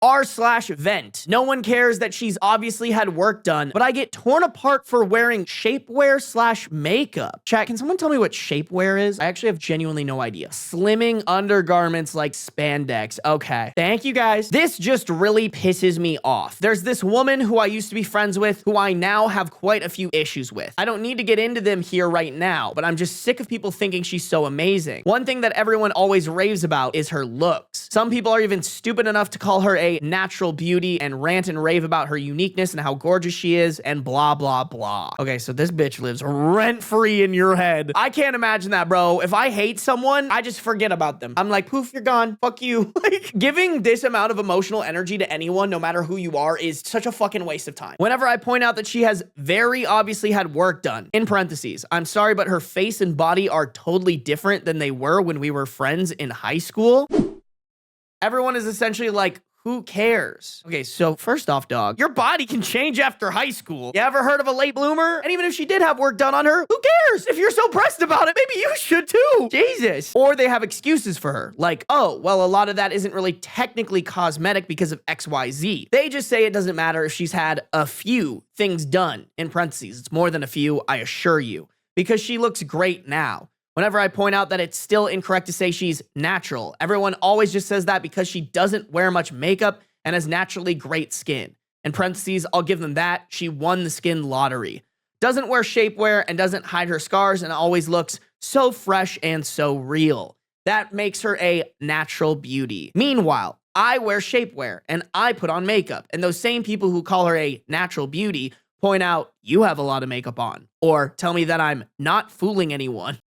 R/vent. No one cares that she's obviously had work done, but I get torn apart for wearing shapewear/makeup. Chat, can someone tell me what shapewear is? I actually have genuinely no idea. Slimming undergarments like spandex. Okay. Thank you guys. This just really pisses me off. There's this woman who I used to be friends with who I now have quite a few issues with. I don't need to get into them here right now, but I'm just sick of people thinking she's so amazing. One thing that everyone always raves about is her looks. Some people are even stupid enough to call her a natural beauty and rant and rave about her uniqueness and how gorgeous she is and blah, blah, blah. Okay, so this bitch lives rent-free in your head. I can't imagine that, bro. If I hate someone, I just forget about them. I'm like, poof, you're gone. Fuck you. Like, giving this amount of emotional energy to anyone, no matter who you are, is such a fucking waste of time. Whenever I point out that she has very obviously had work done, in parentheses, I'm sorry, but her face and body are totally different than they were when we were friends in high school. Everyone is essentially like, who cares? Okay, so first off, dog, your body can change after high school. You ever heard of a late bloomer? And even if she did have work done on her, who cares? If you're so pressed about it, maybe you should too. Jesus. Or they have excuses for her. Like, oh, well, a lot of that isn't really technically cosmetic because of XYZ. They just say it doesn't matter if she's had a few things done. In parentheses, it's more than a few, I assure you. Because she looks great now. Whenever I point out that it's still incorrect to say she's natural, everyone always just says that because she doesn't wear much makeup and has naturally great skin. In parentheses, I'll give them that. She won the skin lottery. Doesn't wear shapewear and doesn't hide her scars and always looks so fresh and so real. That makes her a natural beauty. Meanwhile, I wear shapewear and I put on makeup. And those same people who call her a natural beauty point out you have a lot of makeup on. Or tell me that I'm not fooling anyone.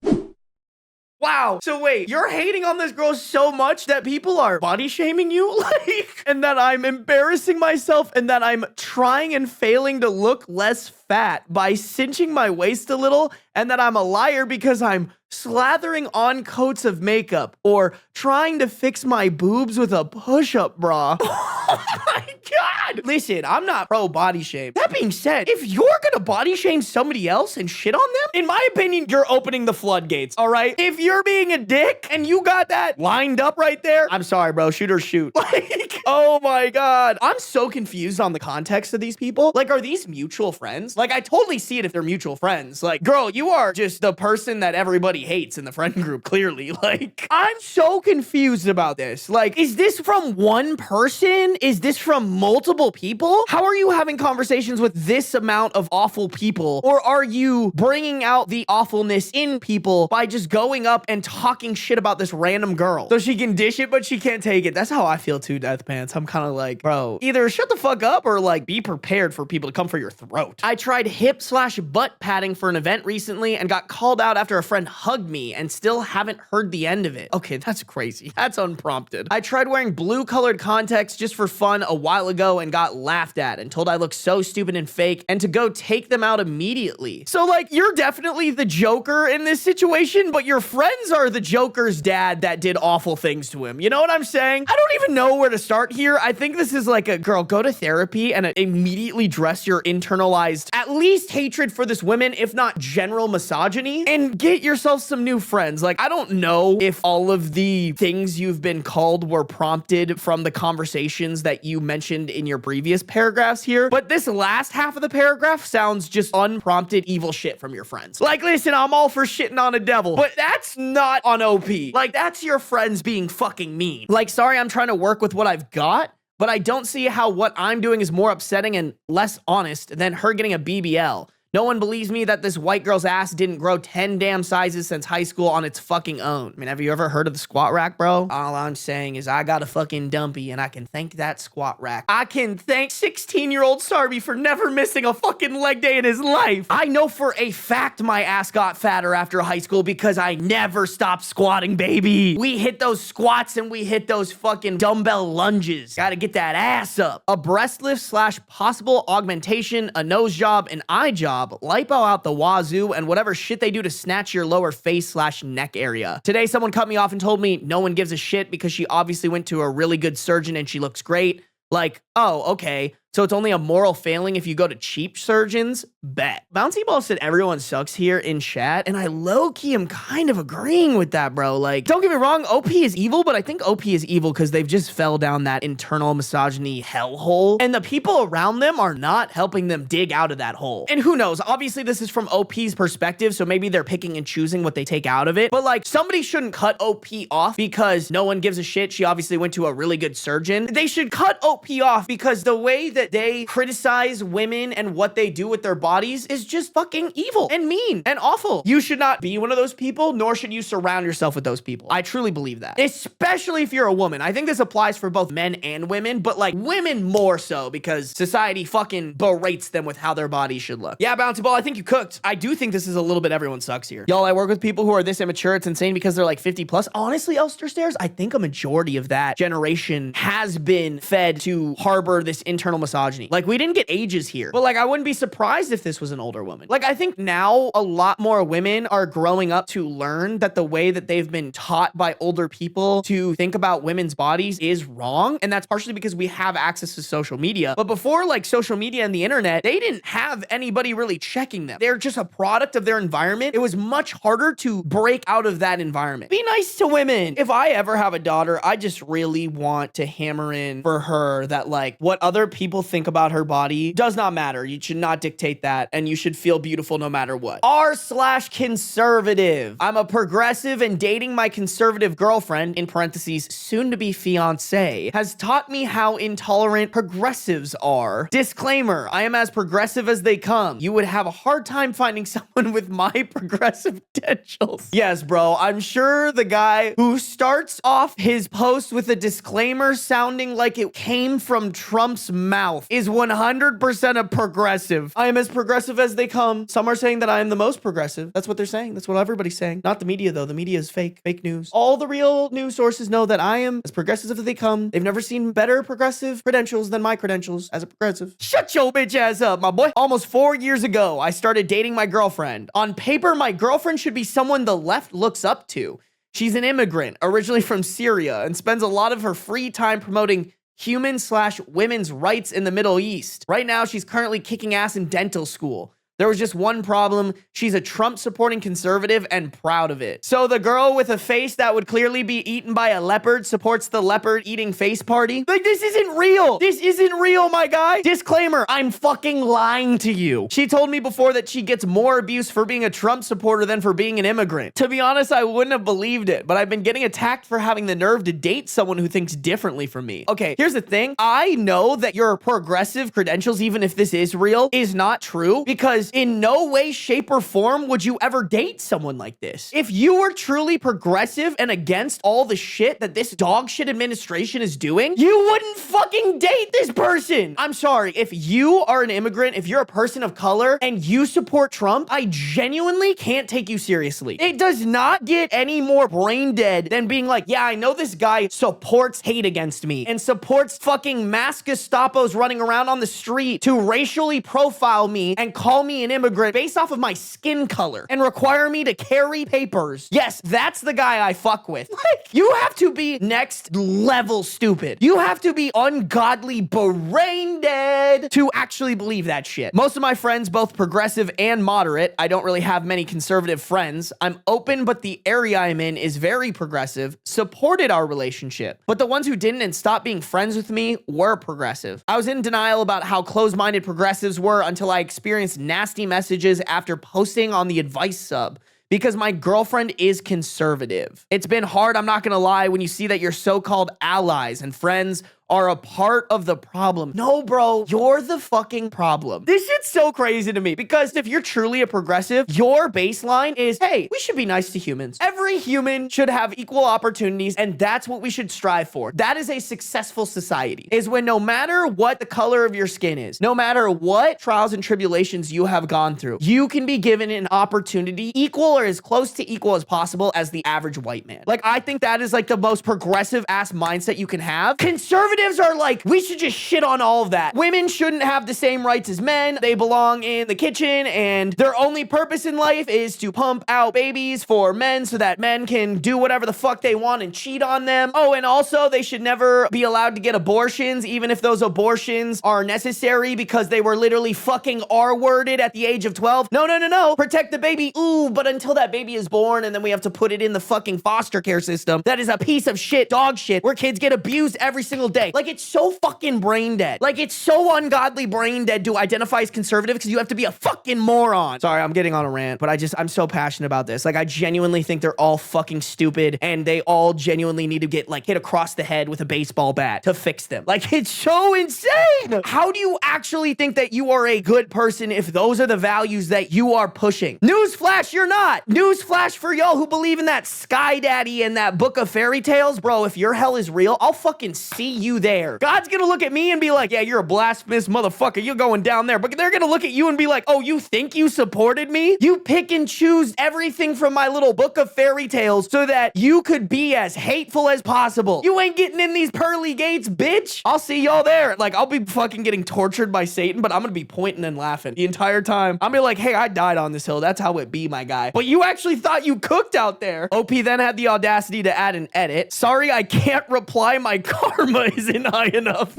Wow. So wait, you're hating on this girl so much that people are body shaming you? Like, and that I'm embarrassing myself and that I'm trying and failing to look less fat by cinching my waist a little, and that I'm a liar because I'm slathering on coats of makeup or trying to fix my boobs with a push-up bra. Oh my God. Listen, I'm not pro body shame. That being said, if you're gonna body shame somebody else and shit on them, in my opinion, you're opening the floodgates, all right? If you're being a dick and you got that lined up right there, I'm sorry, bro, shoot or shoot. Like, oh my God. I'm so confused on the context of these people. Like, are these mutual friends? Like, I totally see it if they're mutual friends. Like, girl, you are just the person that everybody hates in the friend group, clearly. Like, I'm so confused about this. Like, is this from one person? Is this from multiple people? How are you having conversations with this amount of awful people? Or are you bringing out the awfulness in people by just going up and talking shit about this random girl so she can dish it, but she can't take it? That's how I feel too, Death Pants. I'm kind of like, bro, either shut the fuck up or like be prepared for people to come for your throat. I tried hip/butt padding for an event recently and got called out after a friend hugged me and still haven't heard the end of it. Okay, that's crazy. That's unprompted. I tried wearing blue colored contacts just for fun a while ago and got laughed at and told I look so stupid and fake and to go take them out immediately. So like, you're definitely the Joker in this situation, but your friends are the Joker's dad that did awful things to him. You know what I'm saying? I don't even know where to start here. I think this is like a girl, go to therapy and immediately dress your internalized, at least hatred for this woman, if not general misogyny, and get yourself some new friends. Like, I don't know if all of the things you've been called were prompted from the conversations that you mentioned in your previous paragraphs here, but this last half of the paragraph sounds just unprompted evil shit from your friends. Like, listen, I'm all for shitting on a devil, but that's not on OP. Like, that's your friends being fucking mean. Like, sorry, I'm trying to work with what I've got, but I don't see how what I'm doing is more upsetting and less honest than her getting a BBL. No one believes me that this white girl's ass didn't grow 10 damn sizes since high school on its fucking own. I mean, have you ever heard of the squat rack, bro? All I'm saying is I got a fucking dumpy and I can thank that squat rack. I can thank 16-year-old Sarby for never missing a fucking leg day in his life. I know for a fact my ass got fatter after high school because I never stopped squatting, baby. We hit those squats and we hit those fucking dumbbell lunges. Gotta get that ass up. A breast lift / possible augmentation, a nose job, an eye job, lipo out the wazoo, and whatever shit they do to snatch your lower face / neck area. Today, someone cut me off and told me no one gives a shit because she obviously went to a really good surgeon and she looks great. Like, oh, okay. So it's only a moral failing if you go to cheap surgeons? Bet. Bouncy Ball said everyone sucks here in chat, and I low-key am kind of agreeing with that, bro. Like, don't get me wrong, OP is evil, but I think OP is evil because they've just fell down that internal misogyny hellhole, and the people around them are not helping them dig out of that hole. And who knows? Obviously, this is from OP's perspective, so maybe they're picking and choosing what they take out of it, but like, somebody shouldn't cut OP off because no one gives a shit. She obviously went to a really good surgeon. They should cut OP off because the way that they criticize women and what they do with their bodies is just fucking evil and mean and awful. You should not be one of those people, nor should you surround yourself with those people. I truly believe that, especially if you're a woman. I think this applies for both men and women, but like women more so because society fucking berates them with how their bodies should look. Yeah, Bouncy Ball, I think you cooked. I do think this is a little bit everyone sucks here. Y'all, I work with people who are this immature. It's insane because they're like 50 plus. Honestly, Elster Stairs, I think a majority of that generation has been fed to harbor this internal misogyny. Like, we didn't get ages here, but like, I wouldn't be surprised if this was an older woman. Like, I think now a lot more women are growing up to learn that the way that they've been taught by older people to think about women's bodies is wrong. And that's partially because we have access to social media. But before like social media and the internet, they didn't have anybody really checking them. They're just a product of their environment. It was much harder to break out of that environment. Be nice to women. If I ever have a daughter, I just really want to hammer in for her that like what other people think about her body does not matter. You should not dictate that, and you should feel beautiful no matter what. R/conservative. I'm a progressive, and dating my conservative girlfriend, in parentheses, soon to be fiance, has taught me how intolerant progressives are. Disclaimer, I am as progressive as they come. You would have a hard time finding someone with my progressive credentials. Yes, bro, I'm sure the guy who starts off his post with a disclaimer sounding like it came from Trump's mouth is 100% a progressive. I am as progressive as they come. Some are saying that I am the most progressive. That's what they're saying. That's what everybody's saying. Not the media, though. The media is fake news. All the real news sources know that I am as progressive as they come. They've never seen better progressive credentials than my credentials as a progressive. Shut your bitch ass up, my boy. Almost 4 years ago, I started dating my girlfriend. On paper, my girlfriend should be someone the left looks up to. She's an immigrant, originally from Syria, and spends a lot of her free time promoting human/women's rights in the Middle East. Right now, she's currently kicking ass in dental school. There was just one problem. She's a Trump-supporting conservative and proud of it. So the girl with a face that would clearly be eaten by a leopard supports the leopard-eating face party? Like, this isn't real. This isn't real, my guy. Disclaimer, I'm fucking lying to you. She told me before that she gets more abuse for being a Trump supporter than for being an immigrant. To be honest, I wouldn't have believed it, but I've been getting attacked for having the nerve to date someone who thinks differently from me. Okay, here's the thing. I know that your progressive credentials, even if this is real, is not true because in no way, shape, or form would you ever date someone like this. If you were truly progressive and against all the shit that this dog shit administration is doing, you wouldn't fucking date this person. I'm sorry. If you are an immigrant, if you're a person of color and you support Trump, I genuinely can't take you seriously. It does not get any more brain dead than being like, yeah, I know this guy supports hate against me and supports fucking mass Gestapos running around on the street to racially profile me and call me an immigrant based off of my skin color and require me to carry papers. Yes, that's the guy I fuck with. Like, you have to be next level stupid. You have to be ungodly brain dead to actually believe that shit. Most of my friends, both progressive and moderate, I don't really have many conservative friends. I'm open, but the area I'm in is very progressive, supported our relationship. But the ones who didn't and stopped being friends with me were progressive. I was in denial about how closed-minded progressives were until I experienced nasty messages after posting on the advice sub because my girlfriend is conservative. It's been hard, I'm not gonna lie, when you see that your so-called allies and friends are a part of the problem. No, bro, you're the fucking problem. This shit's so crazy to me because if you're truly a progressive, your baseline is, hey, we should be nice to humans. Every human should have equal opportunities, and that's what we should strive for. That is a successful society, is when no matter what the color of your skin is, no matter what trials and tribulations you have gone through, you can be given an opportunity equal or as close to equal as possible as the average white man. Like, I think that is like the most progressive ass mindset you can have. Conservative Conservatives are like, we should just shit on all of that. Women shouldn't have the same rights as men. They belong in the kitchen, and their only purpose in life is to pump out babies for men so that men can do whatever the fuck they want and cheat on them. Oh, and also they should never be allowed to get abortions, even if those abortions are necessary because they were literally fucking R-worded at the age of 12. No, no, no, no. Protect the baby. Ooh, but until that baby is born and then we have to put it in the fucking foster care system, that is a piece of shit, dog shit, where kids get abused every single day. Like, it's so fucking brain dead. Like, it's so ungodly brain dead to identify as conservative because you have to be a fucking moron. Sorry, I'm getting on a rant, but I'm so passionate about this. Like, I genuinely think they're all fucking stupid and they all genuinely need to get, like, hit across the head with a baseball bat to fix them. Like, it's so insane. How do you actually think that you are a good person if those are the values that you are pushing? Newsflash, you're not. Newsflash for y'all who believe in that Sky Daddy and that book of fairy tales. Bro, if your hell is real, I'll fucking see you there. God's gonna look at me and be like, yeah, you're a blasphemous motherfucker. You're going down there. But they're gonna look at you and be like, oh, you think you supported me? You pick and choose everything from my little book of fairy tales so that you could be as hateful as possible. You ain't getting in these pearly gates, bitch. I'll see y'all there. Like, I'll be fucking getting tortured by Satan, but I'm gonna be pointing and laughing the entire time. I'm gonna be like, hey, I died on this hill. That's how it be, my guy. But you actually thought you cooked out there. OP then had the audacity to add an edit. Sorry, I can't reply. My karma isn't high enough.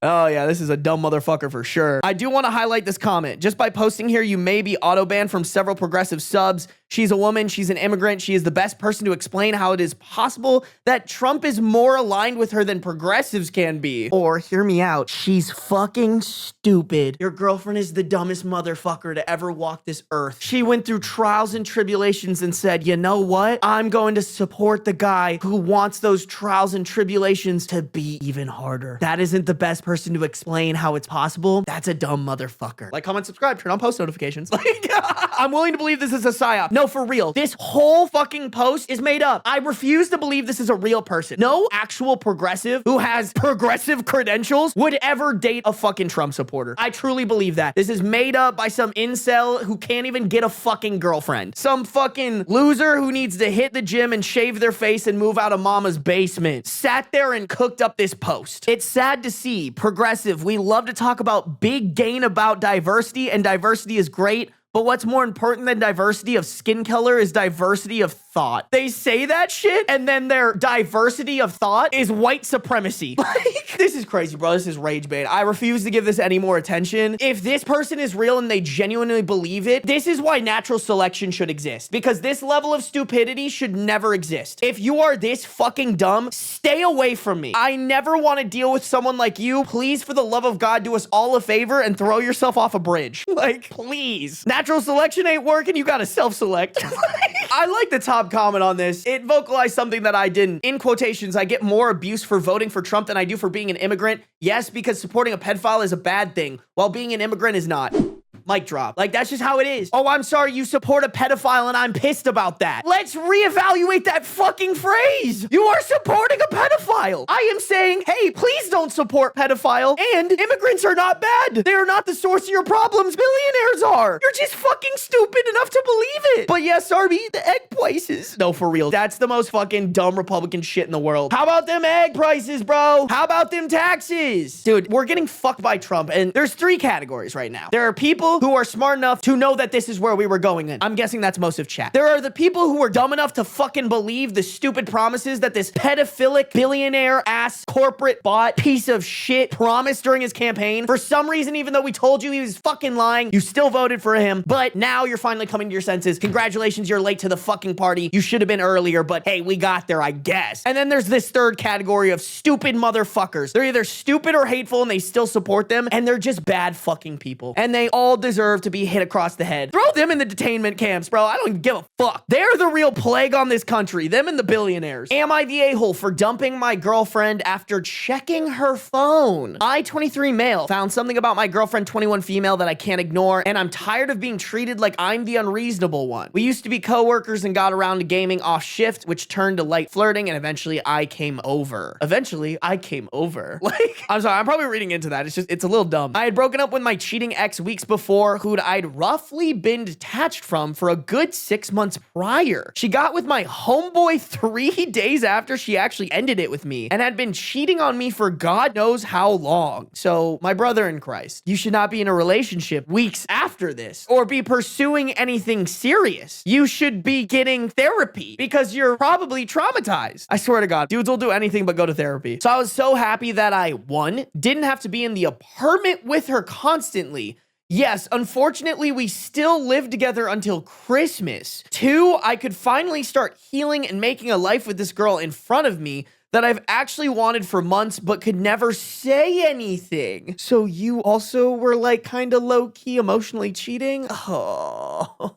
Oh yeah, this is a dumb motherfucker for sure. I do want to highlight this comment. Just by posting here, you may be auto-banned from several progressive subs. She's a woman. She's an immigrant. She is the best person to explain how it is possible that Trump is more aligned with her than progressives can be. Or, hear me out, she's fucking stupid. Your girlfriend is the dumbest motherfucker to ever walk this earth. She went through trials and tribulations and said, you know what? I'm going to support the guy who wants those trials and tribulations to be even harder. That isn't the best person to explain how it's possible. That's a dumb motherfucker. Like, comment, subscribe, turn on post notifications. Like, I'm willing to believe this is a psyop. No, for real. This whole fucking post is made up. I refuse to believe this is a real person. No actual progressive who has progressive credentials would ever date a fucking Trump supporter. I truly believe that. This is made up by some incel who can't even get a fucking girlfriend. Some fucking loser who needs to hit the gym and shave their face and move out of mama's basement. Sat there and cooked up this post. It's sad to see. Progressive, we love to talk about big gain about diversity, and diversity is great. But what's more important than diversity of skin color is diversity of thought. They say that shit, and then their diversity of thought is white supremacy. Like, this is crazy, bro. This is rage bait. I refuse to give this any more attention. If this person is real and they genuinely believe it, this is why natural selection should exist. Because this level of stupidity should never exist. If you are this fucking dumb, stay away from me. I never want to deal with someone like you. Please, for the love of God, do us all a favor and throw yourself off a bridge. Like, please. Natural selection ain't working. You gotta self-select. I like the top comment on this. It vocalized something that I didn't. In quotations, I get more abuse for voting for Trump than I do for being an immigrant. Yes, because supporting a pedophile is a bad thing, while being an immigrant is not. Mic drop. Like, that's just how it is. Oh, I'm sorry you support a pedophile and I'm pissed about that. Let's reevaluate that fucking phrase. You are supporting a pedophile. I am saying, hey, please don't support pedophile, and immigrants are not bad. They are not the source of your problems. Billionaires are. You're just fucking stupid enough to believe it. But yeah, Sarby, the egg prices. No, for real. That's the most fucking dumb Republican shit in the world. How about them egg prices, bro? How about them taxes? Dude, we're getting fucked by Trump, and there's 3 categories right now. There are people who are smart enough to know that this is where we were going in. I'm guessing that's most of chat. There are the people who are dumb enough to fucking believe the stupid promises that this pedophilic, billionaire-ass, corporate bot piece of shit promised during his campaign. For some reason, even though we told you he was fucking lying, you still voted for him. But now you're finally coming to your senses. Congratulations, you're late to the fucking party. You should have been earlier, but hey, we got there, I guess. And then there's this third category of stupid motherfuckers. They're either stupid or hateful and they still support them, and they're just bad fucking people. And they all deserve to be hit across the head. Throw them in the detainment camps, bro. I don't give a fuck. They're the real plague on this country. Them and the billionaires. Am I the a-hole for dumping my girlfriend after checking her phone? I, 23 male, found something about my girlfriend, 21 female, that I can't ignore, and I'm tired of being treated like I'm the unreasonable one. We used to be co-workers and got around to gaming off shift, which turned to light flirting, and eventually I came over. Like, I'm sorry, I'm probably reading into that. It's a little dumb. I had broken up with my cheating ex weeks before, before who'd I'd roughly been detached from for a good 6 months prior. She got with my homeboy 3 days after she actually ended it with me and had been cheating on me for God knows how long. So, my brother in Christ, you should not be in a relationship weeks after this or be pursuing anything serious. You should be getting therapy because you're probably traumatized. I swear to God, dudes will do anything but go to therapy. So I was so happy that I, 1, didn't have to be in the apartment with her constantly. Yes, unfortunately, we still lived together until Christmas. 2, I could finally start healing and making a life with this girl in front of me that I've actually wanted for months but could never say anything. So you also were like kind of low-key emotionally cheating? Oh.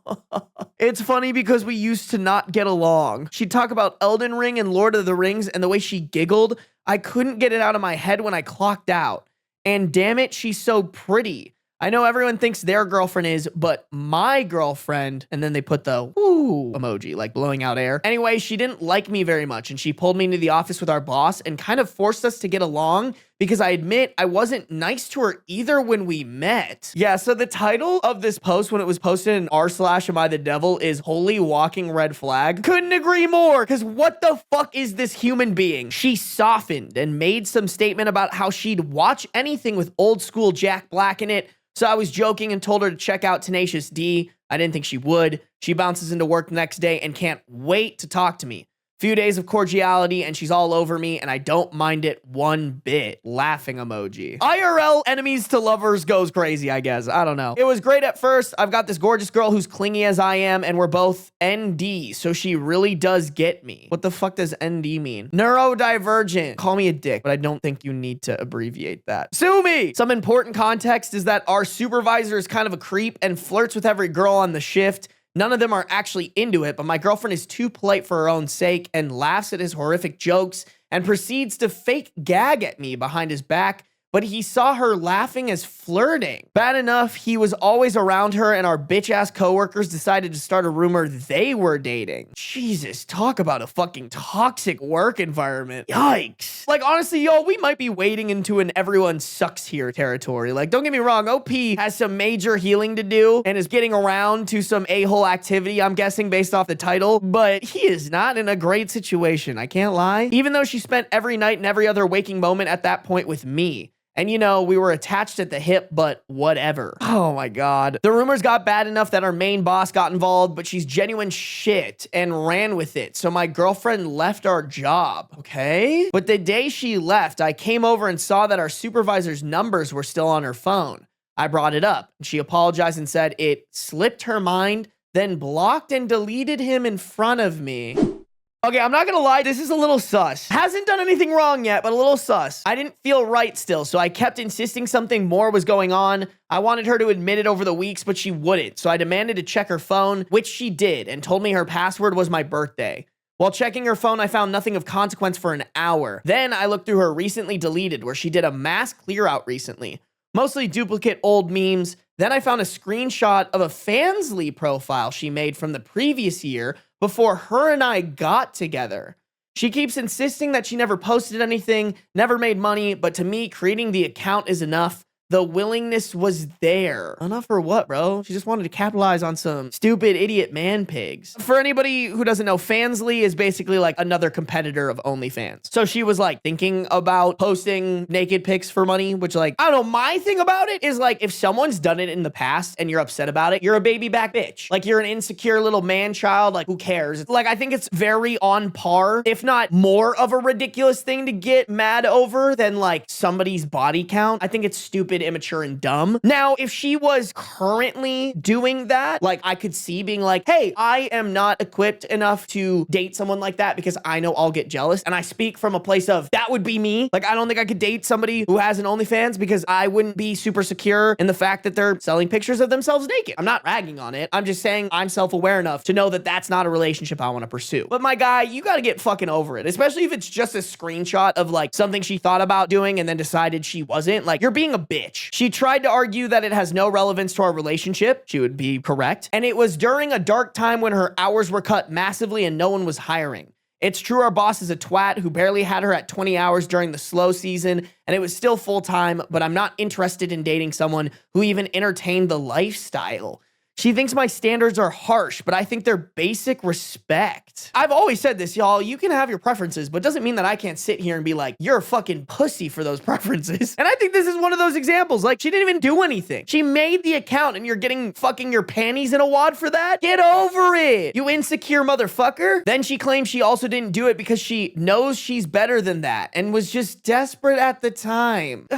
It's funny because we used to not get along. She'd talk about Elden Ring and Lord of the Rings, and the way she giggled, I couldn't get it out of my head when I clocked out. And damn it, she's so pretty. I know everyone thinks their girlfriend is, but my girlfriend, and then they put the woo emoji, like blowing out air. Anyway, she didn't like me very much, and she pulled me into the office with our boss and kind of forced us to get along because I admit I wasn't nice to her either when we met. Yeah, so the title of this post when it was posted in r/AmITheDevil is Holy Walking Red Flag. Couldn't agree more, because what the fuck is this human being? She softened and made some statement about how she'd watch anything with old school Jack Black in it. So I was joking and told her to check out Tenacious D. I didn't think she would. She bounces into work the next day and can't wait to talk to me. Few days of cordiality and she's all over me and I don't mind it one bit. Laughing emoji. IRL enemies to lovers goes crazy, I guess. I don't know. It was great at first. I've got this gorgeous girl who's clingy as I am and we're both ND, so she really does get me. What the fuck does ND mean? Neurodivergent. Call me a dick, but I don't think you need to abbreviate that. Sue me! Some important context is that our supervisor is kind of a creep and flirts with every girl on the shift. None of them are actually into it, but my girlfriend is too polite for her own sake and laughs at his horrific jokes and proceeds to fake gag at me behind his back, but he saw her laughing as flirting. Bad enough, he was always around her and our bitch-ass coworkers decided to start a rumor they were dating. Jesus, talk about a fucking toxic work environment. Yikes. Like, honestly, yo, we might be wading into an everyone sucks here territory. Like, don't get me wrong, OP has some major healing to do and is getting around to some a-hole activity, I'm guessing, based off the title, but he is not in a great situation, I can't lie. Even though she spent every night and every other waking moment at that point with me. And you know, we were attached at the hip, but whatever. Oh my God. The rumors got bad enough that our main boss got involved, but she's genuine shit and ran with it. So my girlfriend left our job, okay? But the day she left, I came over and saw that our supervisor's numbers were still on her phone. I brought it up. She apologized and said it slipped her mind, then blocked and deleted him in front of me. Okay, I'm not gonna lie, this is a little sus. Hasn't done anything wrong yet, but a little sus. I didn't feel right still, so I kept insisting something more was going on. I wanted her to admit it over the weeks, but she wouldn't, so I demanded to check her phone, which she did, and told me her password was my birthday. While checking her phone, I found nothing of consequence for an hour. Then I looked through her recently deleted, where she did a mass clear out recently. Mostly duplicate old memes. Then I found a screenshot of a Fansly profile she made from the previous year before her and I got together. She keeps insisting that she never posted anything, never made money, but to me, creating the account is enough. The willingness was there. Enough for what, bro? She just wanted to capitalize on some stupid idiot man pigs. For anybody who doesn't know, Fansly is basically like another competitor of OnlyFans. So she was like thinking about posting naked pics for money, which like, I don't know, my thing about it is like, if someone's done it in the past and you're upset about it, you're a baby back bitch. Like you're an insecure little man child, like who cares? Like, I think it's very on par, if not more of a ridiculous thing to get mad over than like somebody's body count. I think it's stupid, immature, and dumb. Now, if she was currently doing that, like I could see being like, hey, I am not equipped enough to date someone like that because I know I'll get jealous. And I speak from a place of that would be me. Like, I don't think I could date somebody who has an OnlyFans because I wouldn't be super secure in the fact that they're selling pictures of themselves naked. I'm not ragging on it. I'm just saying I'm self-aware enough to know that that's not a relationship I want to pursue. But my guy, you got to get fucking over it, especially if it's just a screenshot of like something she thought about doing and then decided she wasn't. Like, you're being a bitch. She tried to argue that it has no relevance to our relationship. She would be correct. And it was during a dark time when her hours were cut massively and no one was hiring. It's true our boss is a twat who barely had her at 20 hours during the slow season, and it was still full-time, but I'm not interested in dating someone who even entertained the lifestyle. She thinks my standards are harsh, but I think they're basic respect. I've always said this, y'all. You can have your preferences, but it doesn't mean that I can't sit here and be like, you're a fucking pussy for those preferences. And I think this is one of those examples. Like, she didn't even do anything. She made the account and you're getting fucking your panties in a wad for that? Get over it, you insecure motherfucker. Then she claims she also didn't do it because she knows she's better than that and was just desperate at the time.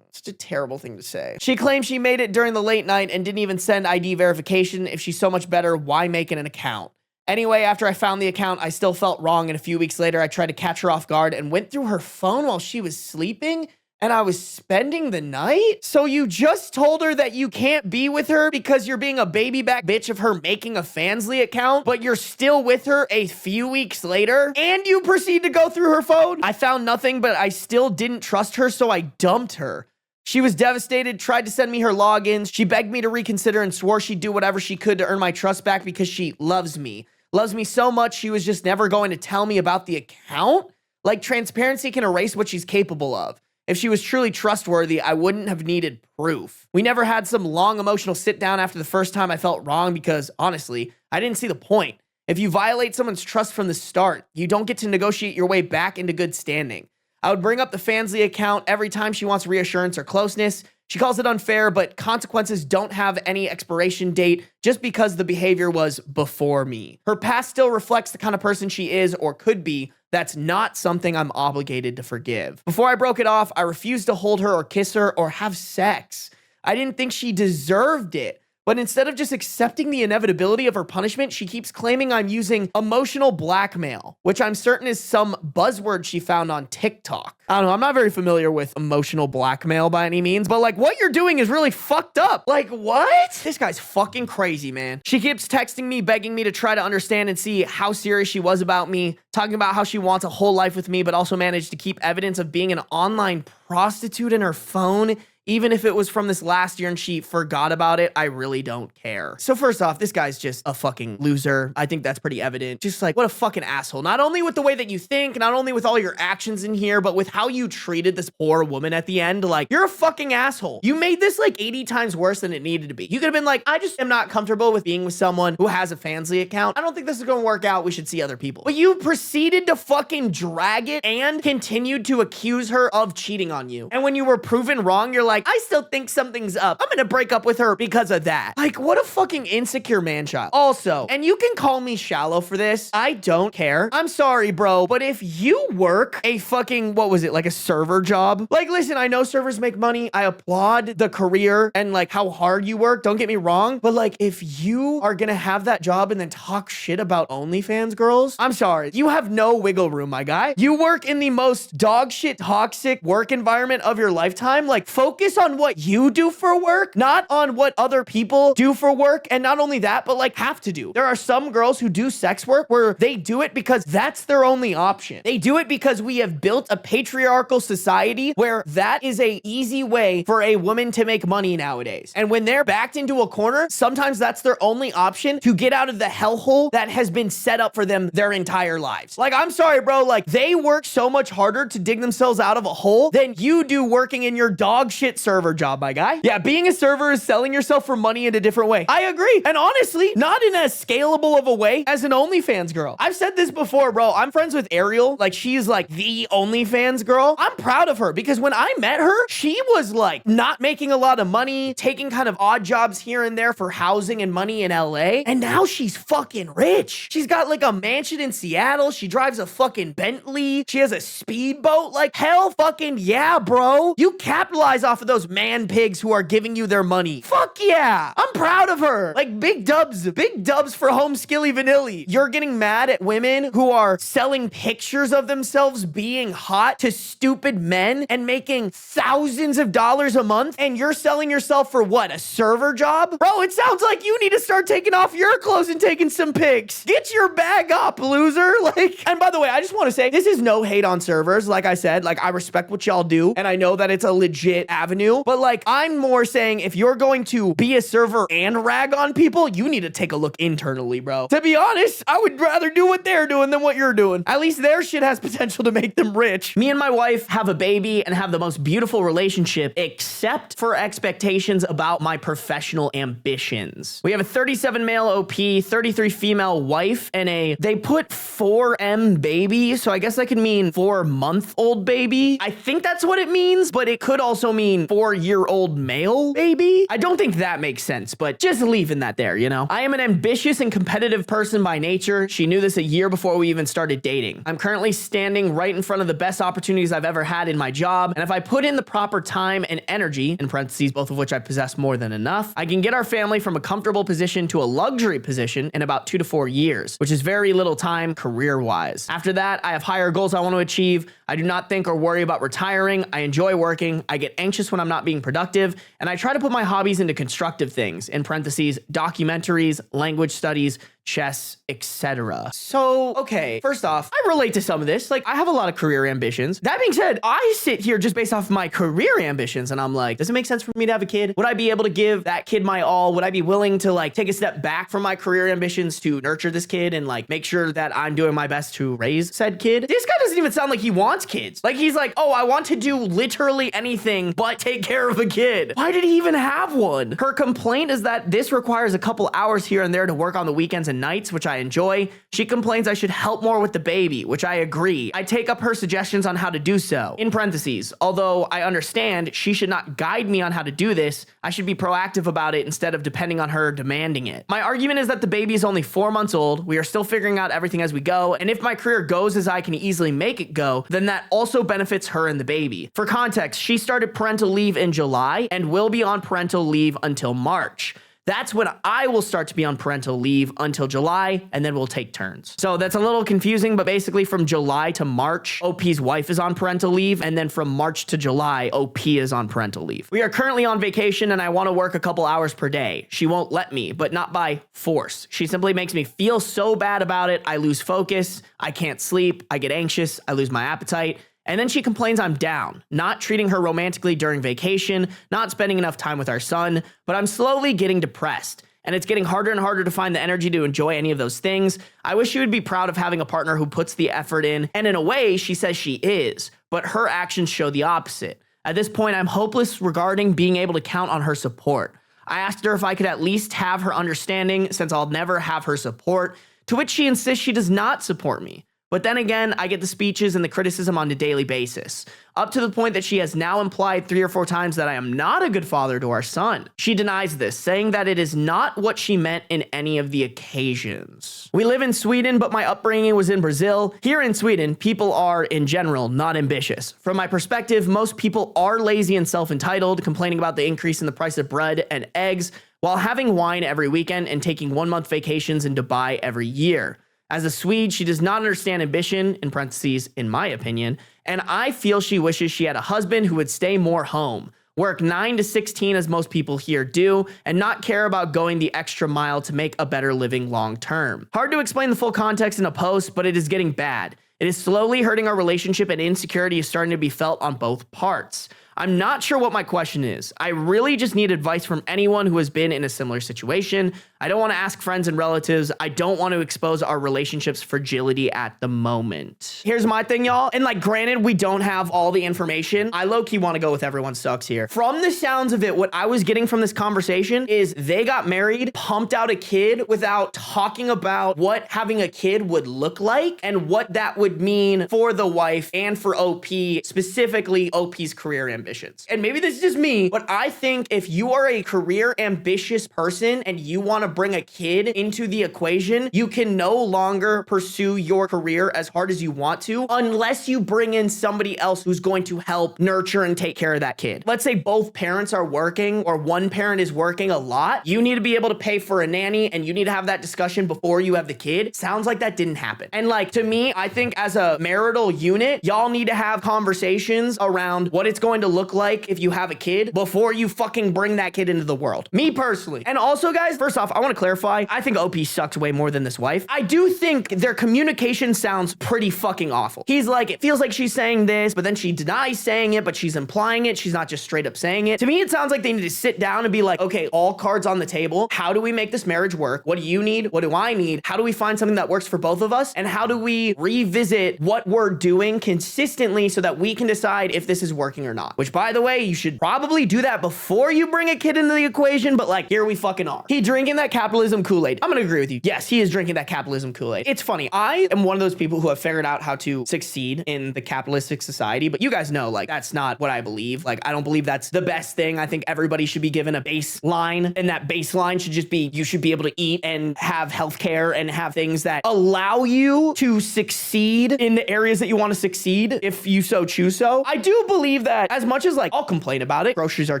Such a terrible thing to say. She claims she made it during the late night and didn't even send ID verification. If she's so much better, why make it an account? Anyway, after I found the account, I still felt wrong, and a few weeks later, I tried to catch her off guard and went through her phone while she was sleeping, and I was spending the night? So you just told her that you can't be with her because you're being a baby back bitch of her making a Fansly account, but you're still with her a few weeks later, and you proceed to go through her phone? I found nothing, but I still didn't trust her, so I dumped her. She was devastated, tried to send me her logins. She begged me to reconsider and swore she'd do whatever she could to earn my trust back because she loves me. Loves me so much, she was just never going to tell me about the account? Like, transparency can erase what she's capable of. If she was truly trustworthy, I wouldn't have needed proof. We never had some long emotional sit down after the first time I felt wrong because, honestly, I didn't see the point. If you violate someone's trust from the start, you don't get to negotiate your way back into good standing. I would bring up the Fansly account every time she wants reassurance or closeness. She calls it unfair, but consequences don't have any expiration date just because the behavior was before me. Her past still reflects the kind of person she is or could be. That's not something I'm obligated to forgive. Before I broke it off, I refused to hold her or kiss her or have sex. I didn't think she deserved it. But instead of just accepting the inevitability of her punishment, she keeps claiming I'm using emotional blackmail, which I'm certain is some buzzword she found on TikTok. I don't know, I'm not very familiar with emotional blackmail by any means, but like what you're doing is really fucked up. Like what? This guy's fucking crazy, man. She keeps texting me, begging me to try to understand and see how serious she was about me, talking about how she wants a whole life with me, but also managed to keep evidence of being an online prostitute in her phone. Even if it was from this last year and she forgot about it, I really don't care. So first off, this guy's just a fucking loser. I think that's pretty evident. Just like, what a fucking asshole. Not only with the way that you think, not only with all your actions in here, but with how you treated this poor woman at the end. Like, you're a fucking asshole. You made this like 80 times worse than it needed to be. You could have been like, I just am not comfortable with being with someone who has a Fansly account. I don't think this is gonna work out. We should see other people. But you proceeded to fucking drag it and continued to accuse her of cheating on you. And when you were proven wrong, you're like, I still think something's up. I'm gonna break up with her because of that. Like, what a fucking insecure man-child. Also, and you can call me shallow for this, I don't care. I'm sorry, bro, but if you work a fucking, what was it, like a server job? Like, listen, I know servers make money. I applaud the career and like how hard you work. Don't get me wrong. But like, if you are gonna have that job and then talk shit about OnlyFans girls, I'm sorry. You have no wiggle room, my guy. You work in the most dog shit, toxic work environment of your lifetime. Like, focus on what you do for work, not on what other people do for work. And not only that, but like have to do. There are some girls who do sex work where they do it because that's their only option. They do it because we have built a patriarchal society where that is a easy way for a woman to make money nowadays. And when they're backed into a corner, sometimes that's their only option to get out of the hellhole that has been set up for them their entire lives. Like, I'm sorry, bro, like they work so much harder to dig themselves out of a hole than you do working in your dog shit server job, my guy. Yeah, being a server is selling yourself for money in a different way. I agree. And honestly, not in as scalable of a way as an OnlyFans girl. I've said this before, bro. I'm friends with Ariel. Like, she's like the OnlyFans girl. I'm proud of her because when I met her, she was like not making a lot of money, taking kind of odd jobs here and there for housing and money in LA. And now she's fucking rich. She's got like a mansion in Seattle. She drives a fucking Bentley. She has a speedboat. Like, hell fucking yeah, bro. You capitalize off of those man pigs who are giving you their money. Fuck yeah. I'm proud of her. Like, big dubs for home skilly vanilli. You're getting mad at women who are selling pictures of themselves being hot to stupid men and making thousands of dollars a month, and you're selling yourself for what, a server job? Bro, it sounds like you need to start taking off your clothes and taking some pics. Get your bag up, loser. Like, and by the way, I just want to say, this is no hate on servers. Like I said, like, I respect what y'all do, and I know that it's a legit avenue revenue. But like, I'm more saying if you're going to be a server and rag on people, you need to take a look internally, bro. To be honest, I would rather do what they're doing than what you're doing. At least their shit has potential to make them rich. Me and my wife have a baby and have the most beautiful relationship, except for expectations about my professional ambitions. We have a 37 male OP, 33 female wife, and they put 4M baby, so I guess that could mean 4-month-old baby. I think that's what it means, but it could also mean 4-year-old male baby. I don't think that makes sense, but just leaving that there, you know? I am an ambitious and competitive person by nature. She knew this a year before we even started dating. I'm currently standing right in front of the best opportunities I've ever had in my job, and if I put in the proper time and energy, in parentheses, both of which I possess more than enough, I can get our family from a comfortable position to a luxury position in about 2 to 4 years, which is very little time career-wise. After that, I have higher goals I want to achieve. I do not think or worry about retiring. I enjoy working. I get anxious when I'm not being productive, and I try to put my hobbies into constructive things, in parentheses, documentaries, language studies, chess, etc. So, okay, first off, I relate to some of this. Like, I have a lot of career ambitions. That being said, I sit here just based off my career ambitions, and I'm like, does it make sense for me to have a kid? Would I be able to give that kid my all? Would I be willing to like take a step back from my career ambitions to nurture this kid and like make sure that I'm doing my best to raise said kid? This guy doesn't even sound like he wants kids. Like, he's like, oh, I want to do literally anything but take care of a kid. Why did he even have one? Her complaint is that this requires a couple hours here and there to work on the weekends and nights, which I enjoy. She complains I should help more with the baby, which I agree. I take up her suggestions on how to do so. In parentheses, although I understand she should not guide me on how to do this, I should be proactive about it instead of depending on her demanding it. My argument is that the baby is only 4 months old. We are still figuring out everything as we go, and if my career goes as I can easily make it go, then that also benefits her and the baby. For context, she started parental leave in July and will be on parental leave until March. That's when I will start to be on parental leave until July, and then we'll take turns. So that's a little confusing, but basically from July to March, OP's wife is on parental leave, and then from March to July, OP is on parental leave. We are currently on vacation, and I want to work a couple hours per day. She won't let me, but not by force. She simply makes me feel so bad about it, I lose focus, I can't sleep, I get anxious, I lose my appetite. And then she complains I'm down, not treating her romantically during vacation, not spending enough time with our son, but I'm slowly getting depressed. And it's getting harder and harder to find the energy to enjoy any of those things. I wish she would be proud of having a partner who puts the effort in, and in a way, she says she is, but her actions show the opposite. At this point, I'm hopeless regarding being able to count on her support. I asked her if I could at least have her understanding since I'll never have her support, to which she insists she does not support me. But then again, I get the speeches and the criticism on a daily basis, up to the point that she has now implied 3 or 4 times that I am not a good father to our son. She denies this, saying that it is not what she meant in any of the occasions. We live in Sweden, but my upbringing was in Brazil. Here in Sweden, people are, in general, not ambitious. From my perspective, most people are lazy and self-entitled, complaining about the increase in the price of bread and eggs, while having wine every weekend and taking 1-month vacations in Dubai every year. As a Swede, she does not understand ambition, in parentheses, in my opinion, and I feel she wishes she had a husband who would stay more home, work 9 to 16 as most people here do, and not care about going the extra mile to make a better living long term. Hard to explain the full context in a post, but it is getting bad. It is slowly hurting our relationship, and insecurity is starting to be felt on both parts. I'm not sure what my question is. I really just need advice from anyone who has been in a similar situation. I don't want to ask friends and relatives. I don't want to expose our relationship's fragility at the moment. Here's my thing, y'all. And like, granted, we don't have all the information. I low-key want to go with everyone sucks here. From the sounds of it, what I was getting from this conversation is they got married, pumped out a kid without talking about what having a kid would look like and what that would mean for the wife and for OP, specifically OP's career ambitions. And maybe this is just me, but I think if you are a career ambitious person and you want to bring a kid into the equation, you can no longer pursue your career as hard as you want to unless you bring in somebody else who's going to help nurture and take care of that kid. Let's say both parents are working or one parent is working a lot. You need to be able to pay for a nanny and you need to have that discussion before you have the kid. Sounds like that didn't happen. And like, to me, I think as a marital unit, y'all need to have conversations around what it's going to look like if you have a kid before you fucking bring that kid into the world. Me personally. And also, guys, first off, I want to clarify, I think OP sucks way more than this wife. I do think their communication sounds pretty fucking awful. He's like, it feels like she's saying this, but then she denies saying it, but she's implying it. She's not just straight up saying it. To me, it sounds like they need to sit down and be like, okay, all cards on the table. How do we make this marriage work? What do you need? What do I need? How do we find something that works for both of us? And how do we revisit what we're doing consistently so that we can decide if this is working or not? Which, by the way, you should probably do that before you bring a kid into the equation, but like, here we fucking are. He drinking that capitalism Kool-Aid. I'm gonna agree with you. Yes, he is drinking that capitalism Kool-Aid. It's funny. I am one of those people who have figured out how to succeed in the capitalistic society, but you guys know, like, that's not what I believe. Like, I don't believe that's the best thing. I think everybody should be given a baseline, and that baseline should just be, you should be able to eat and have healthcare and have things that allow you to succeed in the areas that you want to succeed if you so choose so. I do believe that as much as like, I'll complain about it, groceries are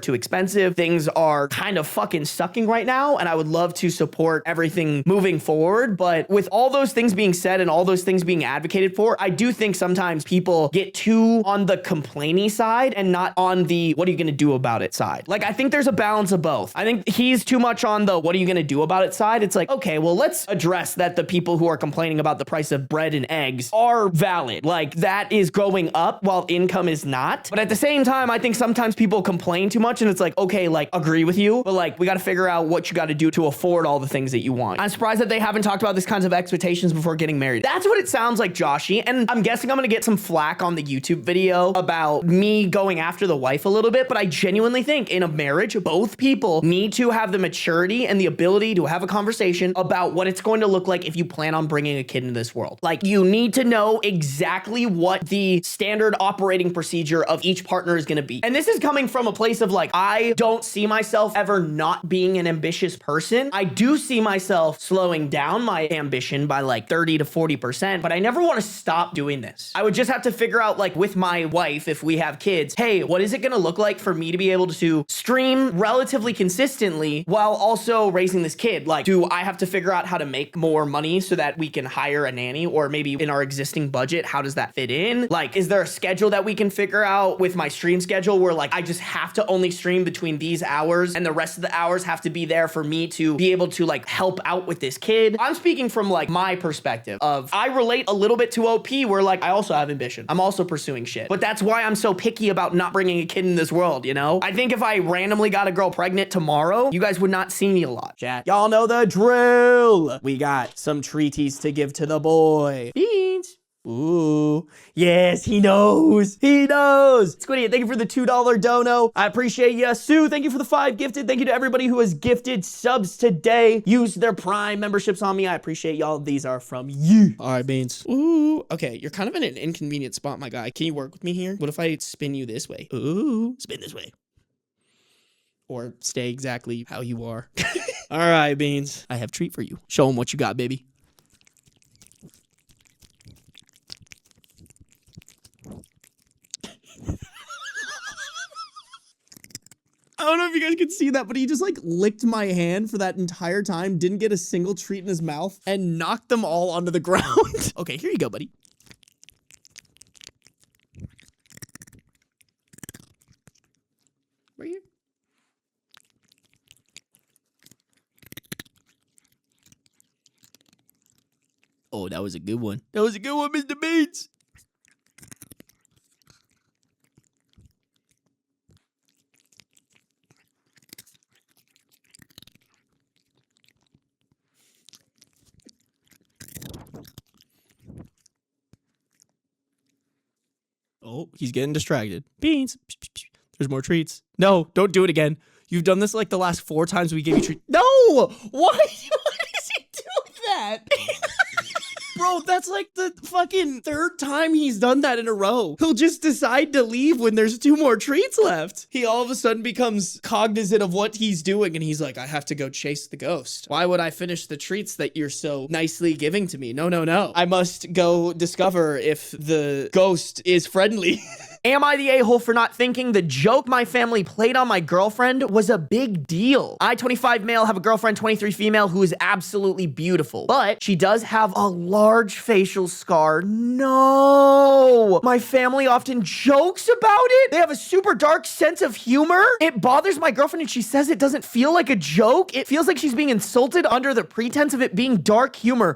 too expensive, things are kind of fucking sucking right now, and I would love to support everything moving forward. But with all those things being said and all those things being advocated for, I do think sometimes people get too on the complaining side and not on the what are you going to do about it side. Like, I think there's a balance of both. I think he's too much on the what are you going to do about it side. It's like, okay, well, let's address that the people who are complaining about the price of bread and eggs are valid. Like, that is going up while income is not. But at the same time, I think sometimes people complain too much and it's like, okay, like, agree with you, but like, we got to figure out what you got to do to afford all the things that you want. I'm surprised that they haven't talked about these kinds of expectations before getting married. That's what it sounds like, Joshy. And I'm guessing I'm going to get some flack on the YouTube video about me going after the wife a little bit, but I genuinely think in a marriage, both people need to have the maturity and the ability to have a conversation about what it's going to look like if you plan on bringing a kid into this world. Like, you need to know exactly what the standard operating procedure of each partner is going to be. And this is coming from a place of like, I don't see myself ever not being an ambitious person. I do see myself slowing down my ambition by like 30 to 40%, but I never want to stop doing this. I would just have to figure out, like, with my wife, if we have kids, hey, what is it going to look like for me to be able to stream relatively consistently while also raising this kid? Like, do I have to figure out how to make more money so that we can hire a nanny, or maybe in our existing budget, how does that fit in? Like, is there a schedule that we can figure out with my stream schedule where like I just have to only stream between these hours and the rest of the hours have to be there for me to be able to like help out with this kid? I'm speaking from like my perspective of, I relate a little bit to OP where like I also have ambition. I'm also pursuing shit, but that's why I'm so picky about not bringing a kid in this world, you know? I think if I randomly got a girl pregnant tomorrow, you guys would not see me a lot. Chat, y'all know the drill. We got some treaties to give to the boy. Beans. Ooh, yes, he knows. He knows. Squiddy, thank you for the $2 dono. I appreciate you. Sue, thank you for the 5 gifted. Thank you to everybody who has gifted subs today. Use their Prime memberships on me. I appreciate y'all. These are from you. All right, Beans. Ooh, okay. You're kind of in an inconvenient spot, my guy. Can you work with me here? What if I spin you this way? Ooh, spin this way. Or stay exactly how you are. All right, Beans. I have a treat for you. Show them what you got, baby. I don't know if you guys can see that, but he just like licked my hand for that entire time, didn't get a single treat in his mouth, and knocked them all onto the ground. Okay, here you go, buddy. Right here. Oh, that was a good one. That was a good one, Mr. Beats. Oh, he's getting distracted. Beans. There's more treats. No, don't do it again. You've done this like the last 4 times we gave you treats. No! Why is he doing that? Bro, that's like the fucking 3rd time he's done that in a row. He'll just decide to leave when there's 2 more treats left. He all of a sudden becomes cognizant of what he's doing, and he's like, I have to go chase the ghost. Why would I finish the treats that you're so nicely giving to me? No, no, no. I must go discover if the ghost is friendly. Am I the a-hole for not thinking the joke my family played on my girlfriend was a big deal? I, 25 male, have a girlfriend, 23 female, who is absolutely beautiful, but she does have a large facial scar. No. My family often jokes about it. They have a super dark sense of humor. It bothers my girlfriend and she says it doesn't feel like a joke. It feels like she's being insulted under the pretense of it being dark humor.